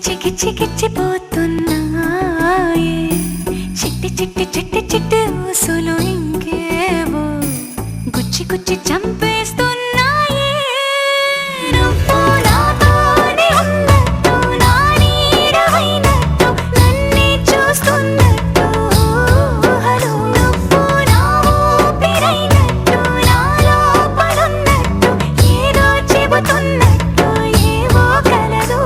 గిచ్చిపోతున్నాయే చిట్టి చిట్టి చిట్టి చిట్టి ఊసులు ఇంకేవో గుచ్చి గుచ్చి చంపేస్తున్నాయే నువ్వు నాతోనే ఉన్నట్టు నా నీడవైనట్టు నన్నే చూస్తున్నట్టు ఊహలు నువ్వు నా ఊపిరైనట్టు నా లోపలున్నట్టు ఏదో చెబుతున్నట్టు ఏవో కలదు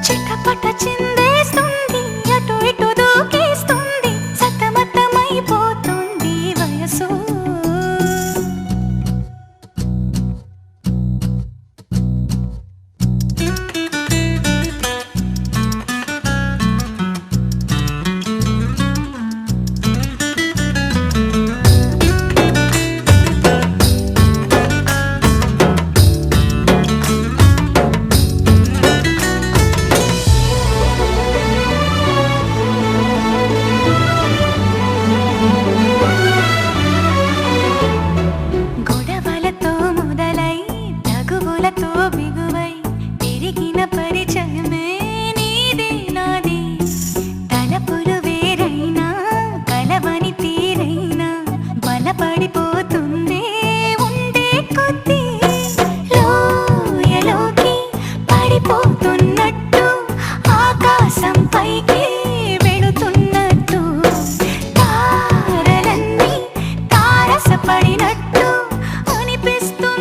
చిటపట చిందేస్తుంది అటు ఇటు దూకేస్తుంది సతమతమైపోతుంది వయసు బిగువై పెరిగిన పరిచయమే నీదే నాది తలపులు వేరైనా కలవని తీరైనా బలపడిపోతుందే ఉండే కొద్దీ లోయలోకి పడిపోతున్నట్టు ఆకాశం పైకి వెళుతున్నట్టు తారలన్నీ తారసపడినట్టు అనిపిస్తుంది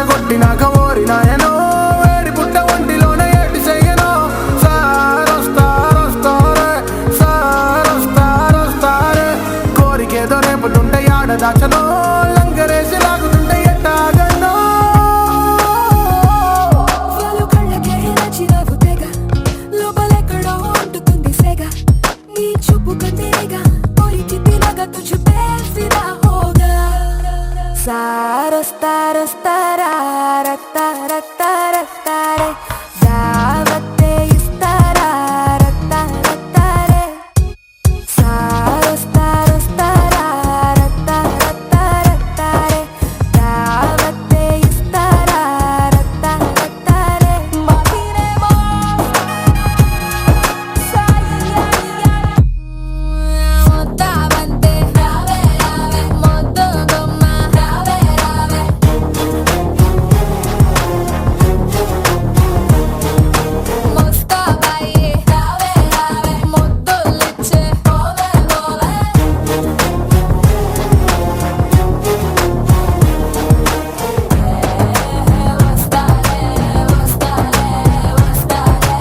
కొట్టినాక ఓరి నాయనో వేడి పుట్ట ఒంటిలోనే ఏటి చెయ్యనో సారొస్తా రత్తా రత్తా రే దావతే ఇస్తారా రత్తా రత్తా రే సారొస్తారొస్తారా రత్తా రత్తా రత్తా రే దావతే ఇస్తారా రత్తా రత్తా రే మాకినేమో మొత్తావంతే రావే రావే మొద్దు గుమ్మ రావే రావే మోస్తాబాయి రావే రావే మొద్దులిచ్చే పోవే పోవే వస్తాలే వస్తాలే వస్తాలే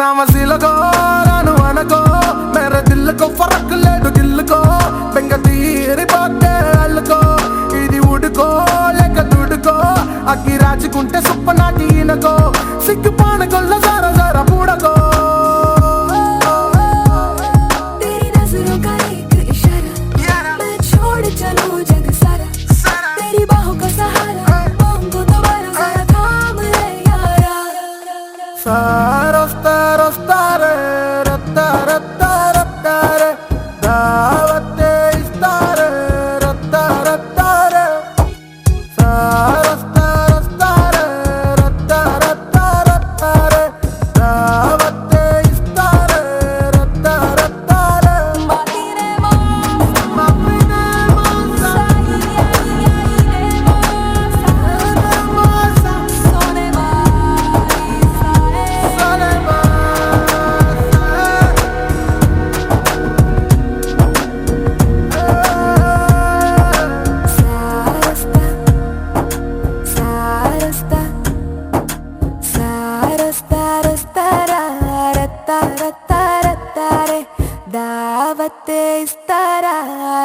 रामसील को रानू आना को मेरे दिल को फर्क ले दो दिल को बेंगा तीरी बातें हल को इदी उड़ को लेकर दुड़ को अगी राज कुंटे सुपना टीन को सिक पान को लजारा जरा पूड़ा को तेरी नजरों का एक इशारा मैं छोड़ चलूं जग सारा तेरी बाहों का सहारा हमको दोबारा जरा थाम ले यारा सारोस्तारोस्तारे रत्ता रत्ता रत्ता रे दावते इस्तारे रत्ता रत्ता रे सारोस्तारोस्तारे रत्ता रत्ता रत्ता रे दावते इस्तारे रत्ता रत्ता रे माकिनेमो मापिनेमोसा mosa sone mai sae sarasta sarasta rastara ratta ratta ratta re davate istara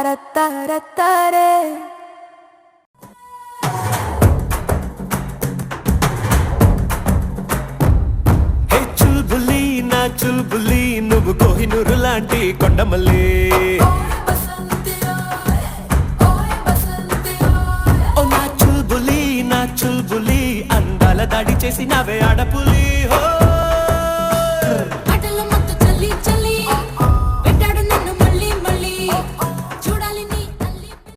ratta ratta re హే చుల్బులి నా చుల్బులి నువ్వు కోహినూరు లాంటి కొండమల్లి ఓ నా చుల్బులి అందాల దాడి చేసి నవే ఆడపులి హో